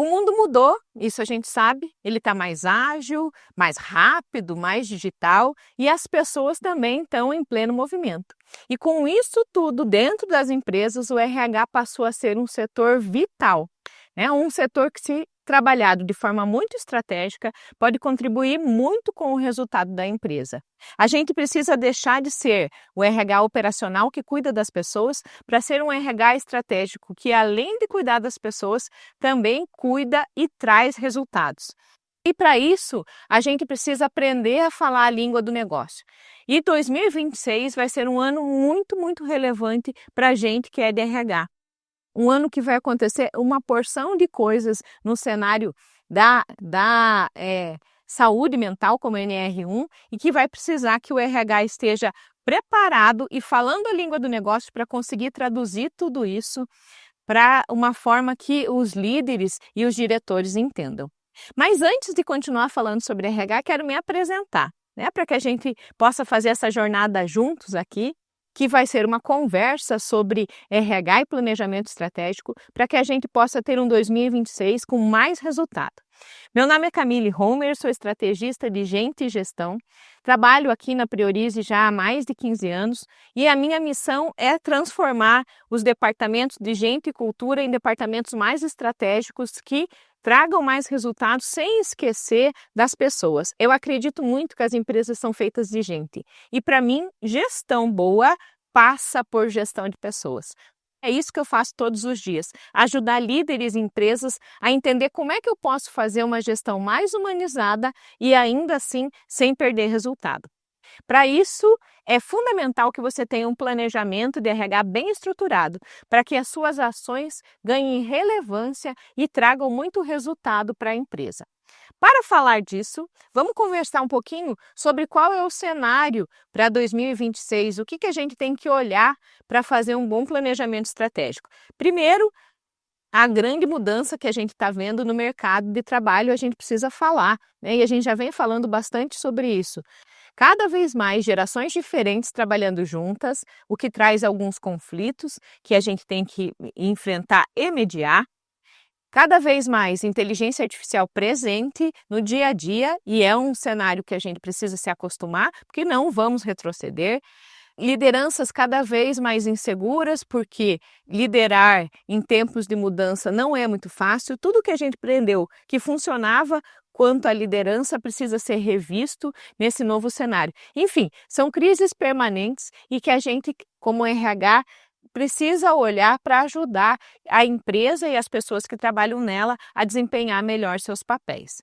O mundo mudou, isso a gente sabe, ele está mais ágil, mais rápido, mais digital e as pessoas também estão em pleno movimento. E com isso tudo dentro das empresas, o RH passou a ser um setor vital, né? Um setor que, se trabalhado de forma muito estratégica, pode contribuir muito com o resultado da empresa. A gente precisa deixar de ser o RH operacional que cuida das pessoas para ser um RH estratégico que, além de cuidar das pessoas, também cuida e traz resultados. E para isso, a gente precisa aprender a falar a língua do negócio. E 2026 vai ser um ano muito relevante para a gente que é de RH. Um ano que vai acontecer uma porção de coisas no cenário da saúde mental, como NR1, e que vai precisar que o RH esteja preparado e falando a língua do negócio para conseguir traduzir tudo isso para uma forma que os líderes e os diretores entendam. Mas antes de continuar falando sobre RH, quero me apresentar, né, para que a gente possa fazer essa jornada juntos aqui, que vai ser uma conversa sobre RH e planejamento estratégico, para que a gente possa ter um 2026 com mais resultado. Meu nome é Camille Homer, sou estrategista de gente e gestão, trabalho aqui na Priorize já há mais de 15 anos e a minha missão é transformar os departamentos de gente e cultura em departamentos mais estratégicos que tragam mais resultados sem esquecer das pessoas. Eu acredito muito que as empresas são feitas de gente e, para mim, gestão boa passa por gestão de pessoas. É isso que eu faço todos os dias, ajudar líderes e empresas a entender como é que eu posso fazer uma gestão mais humanizada e ainda assim sem perder resultado. Para isso, é fundamental que você tenha um planejamento de RH bem estruturado, para que as suas ações ganhem relevância e tragam muito resultado para a empresa. Para falar disso, vamos conversar um pouquinho sobre qual é o cenário para 2026, o que a gente tem que olhar para fazer um bom planejamento estratégico. Primeiro, a grande mudança que a gente está vendo no mercado de trabalho, a gente precisa falar, né? E a gente já vem falando bastante sobre isso. Cada vez mais gerações diferentes trabalhando juntas, o que traz alguns conflitos que a gente tem que enfrentar e mediar. Cada vez mais inteligência artificial presente no dia a dia, e é um cenário que a gente precisa se acostumar, porque não vamos retroceder. Lideranças cada vez mais inseguras, porque liderar em tempos de mudança não é muito fácil. Tudo que a gente aprendeu que funcionava quanto à liderança precisa ser revisto nesse novo cenário. Enfim, são crises permanentes e que a gente, como RH, precisa olhar para ajudar a empresa e as pessoas que trabalham nela a desempenhar melhor seus papéis.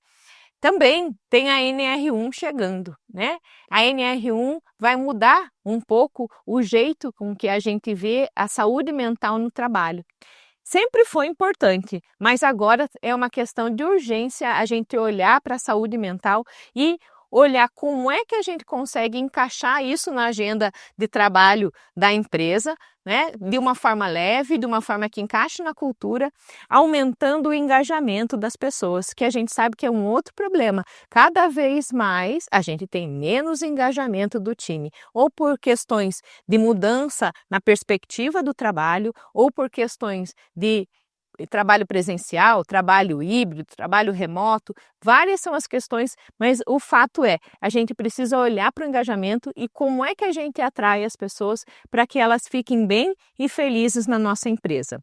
Também tem a NR1 chegando, né? A NR1 vai mudar um pouco o jeito com que a gente vê a saúde mental no trabalho. Sempre foi importante, mas agora é uma questão de urgência a gente olhar para a saúde mental e olhar como é que a gente consegue encaixar isso na agenda de trabalho da empresa, né? De uma forma leve, de uma forma que encaixe na cultura, aumentando o engajamento das pessoas, que a gente sabe que é um outro problema. Cada vez mais a gente tem menos engajamento do time, ou por questões de mudança na perspectiva do trabalho, ou por questões de trabalho presencial, trabalho híbrido, trabalho remoto, várias são as questões, mas o fato é, a gente precisa olhar para o engajamento e como é que a gente atrai as pessoas para que elas fiquem bem e felizes na nossa empresa.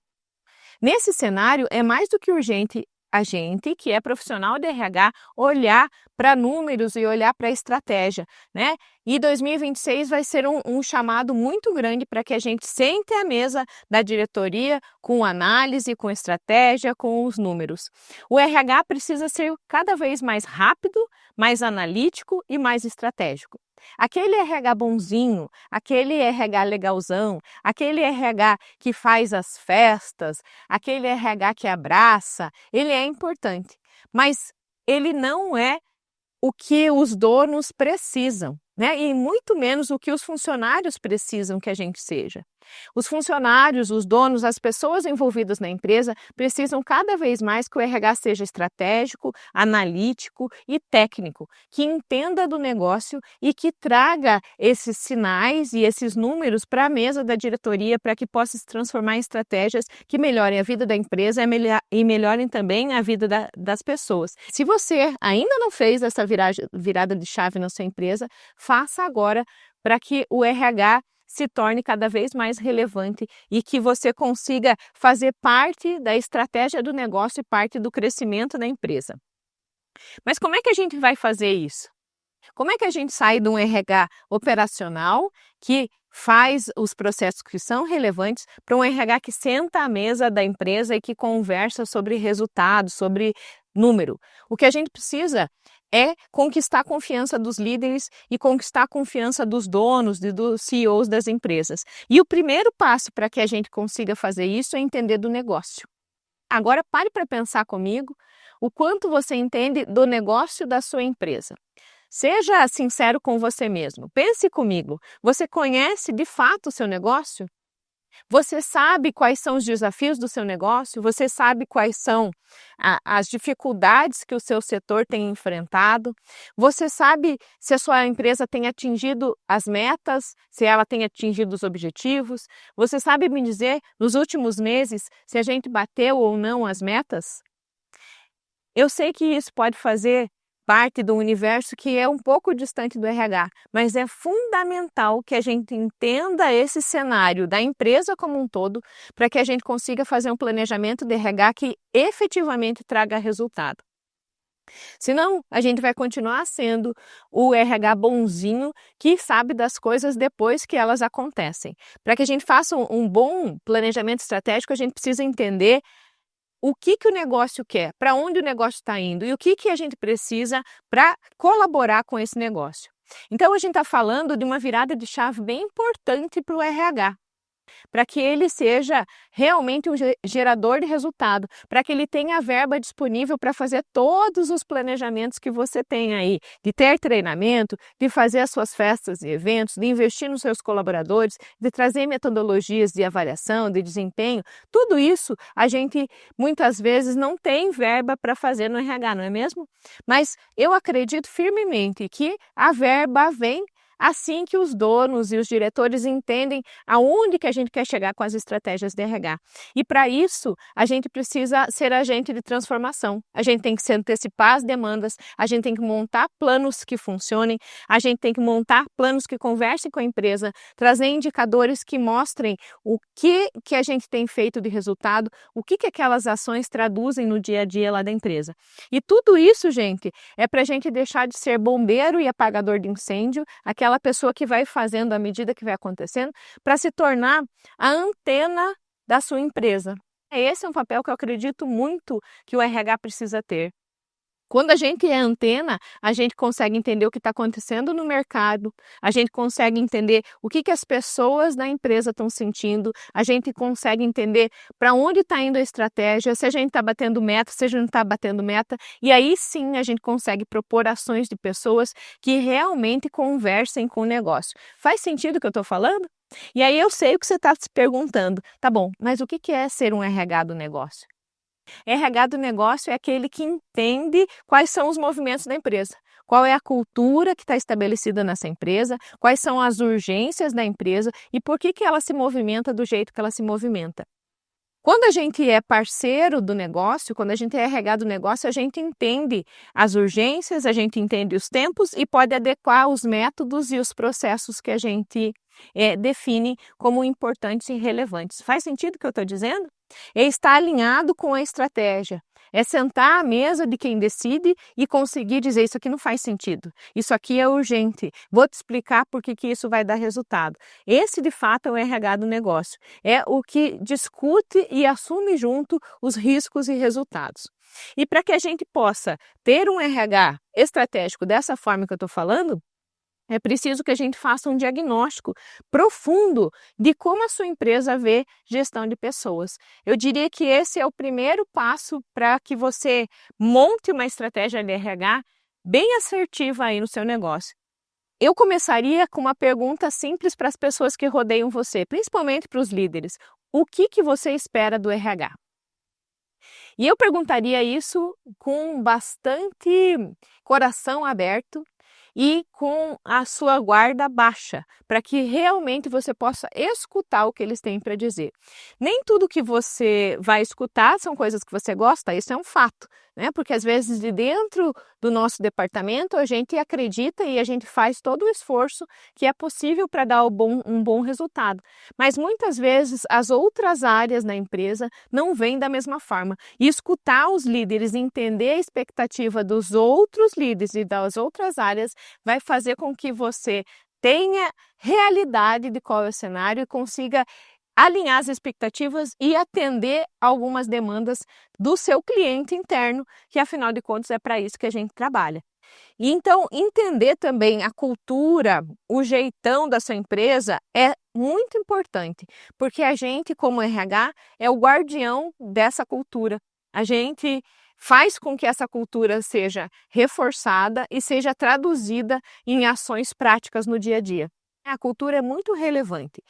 Nesse cenário, é mais do que urgente a gente, que é profissional de RH, olhar para números e olhar para a estratégia, né? E 2026 vai ser um chamado muito grande para que a gente sente à mesa da diretoria com análise, com estratégia, com os números. O RH precisa ser cada vez mais rápido, mais analítico e mais estratégico. Aquele RH bonzinho, aquele RH legalzão, aquele RH que faz as festas, aquele RH que abraça, ele é importante, mas ele não é o que os donos precisam, né? E muito menos o que os funcionários precisam que a gente seja. Os funcionários, os donos, as pessoas envolvidas na empresa precisam cada vez mais que o RH seja estratégico, analítico e técnico, que entenda do negócio e que traga esses sinais e esses números para a mesa da diretoria para que possa se transformar em estratégias que melhorem a vida da empresa e melhorem também a vida das pessoas. Se você ainda não fez essa virada de chave na sua empresa, faça agora para que o RH se torne cada vez mais relevante e que você consiga fazer parte da estratégia do negócio e parte do crescimento da empresa. Mas como é que a gente vai fazer isso? Como é que a gente sai de um RH operacional que faz os processos que são relevantes para um RH que senta à mesa da empresa e que conversa sobre resultados, sobre número? O que a gente precisa é conquistar a confiança dos líderes e conquistar a confiança dos donos e dos CEOs das empresas. E o primeiro passo para que a gente consiga fazer isso é entender do negócio. Agora pare para pensar comigo o quanto você entende do negócio da sua empresa. Seja sincero com você mesmo. Pense comigo. Você conhece de fato o seu negócio? Você sabe quais são os desafios do seu negócio? Você sabe quais são as dificuldades que o seu setor tem enfrentado? Você sabe se a sua empresa tem atingido as metas, se ela tem atingido os objetivos? Você sabe me dizer, nos últimos meses, se a gente bateu ou não as metas? Eu sei que isso pode fazer parte do universo que é um pouco distante do RH, mas é fundamental que a gente entenda esse cenário da empresa como um todo para que a gente consiga fazer um planejamento de RH que efetivamente traga resultado. Senão, a gente vai continuar sendo o RH bonzinho que sabe das coisas depois que elas acontecem. Para que a gente faça um bom planejamento estratégico, a gente precisa entender o que o negócio quer, para onde o negócio está indo e o que a gente precisa para colaborar com esse negócio. Então, a gente está falando de uma virada de chave bem importante para o RH, para que ele seja realmente um gerador de resultado, para que ele tenha a verba disponível para fazer todos os planejamentos que você tem aí, de ter treinamento, de fazer as suas festas e eventos, de investir nos seus colaboradores, de trazer metodologias de avaliação, de desempenho. Tudo isso a gente muitas vezes não tem verba para fazer no RH, não é mesmo? Mas eu acredito firmemente que a verba vem assim que os donos e os diretores entendem aonde que a gente quer chegar com as estratégias de RH. E para isso, a gente precisa ser agente de transformação. A gente tem que se antecipar as demandas, a gente tem que montar planos que funcionem, a gente tem que montar planos que conversem com a empresa, trazer indicadores que mostrem o que a gente tem feito de resultado, o que aquelas ações traduzem no dia a dia lá da empresa. E tudo isso, gente, é para a gente deixar de ser bombeiro e apagador de incêndio, aquela pessoa que vai fazendo à medida que vai acontecendo, para se tornar a antena da sua empresa. Esse é um papel que eu acredito muito que o RH precisa ter. Quando a gente é antena, a gente consegue entender o que está acontecendo no mercado, a gente consegue entender o que as pessoas da empresa estão sentindo, a gente consegue entender para onde está indo a estratégia, se a gente está batendo meta, se a gente não está batendo meta, e aí sim a gente consegue propor ações de pessoas que realmente conversem com o negócio. Faz sentido o que eu estou falando? E aí eu sei o que você está se perguntando, tá bom, mas o que é ser um RH do negócio? RH do negócio é aquele que entende quais são os movimentos da empresa, qual é a cultura que está estabelecida nessa empresa, quais são as urgências da empresa e por que ela se movimenta do jeito que ela se movimenta. Quando a gente é parceiro do negócio, quando a gente é RH do negócio, a gente entende as urgências, a gente entende os tempos e pode adequar os métodos e os processos que a gente define como importantes e relevantes. Faz sentido o que eu estou dizendo? É estar alinhado com a estratégia, é sentar à mesa de quem decide e conseguir dizer isso aqui não faz sentido, isso aqui é urgente, vou te explicar por que isso vai dar resultado. Esse de fato é o RH do negócio, é o que discute e assume junto os riscos e resultados. E para que a gente possa ter um RH estratégico dessa forma que eu estou falando, é preciso que a gente faça um diagnóstico profundo de como a sua empresa vê gestão de pessoas. Eu diria que esse é o primeiro passo para que você monte uma estratégia de RH bem assertiva aí no seu negócio. Eu começaria com uma pergunta simples para as pessoas que rodeiam você, principalmente para os líderes. O que você espera do RH? E eu perguntaria isso com bastante coração aberto e com a sua guarda baixa, para que realmente você possa escutar o que eles têm para dizer. Nem tudo que você vai escutar são coisas que você gosta, isso é um fato, né? Porque às vezes de dentro do nosso departamento a gente acredita e a gente faz todo o esforço que é possível para dar um bom resultado. Mas muitas vezes as outras áreas na empresa não vêm da mesma forma. E escutar os líderes e entender a expectativa dos outros líderes e das outras áreas vai fazer com que você tenha realidade de qual é o cenário e consiga alinhar as expectativas e atender algumas demandas do seu cliente interno, que afinal de contas é para isso que a gente trabalha. E então, entender também a cultura, o jeitão da sua empresa é muito importante, porque a gente, como RH, é o guardião dessa cultura. A gente faz com que essa cultura seja reforçada e seja traduzida em ações práticas no dia a dia. A cultura é muito relevante.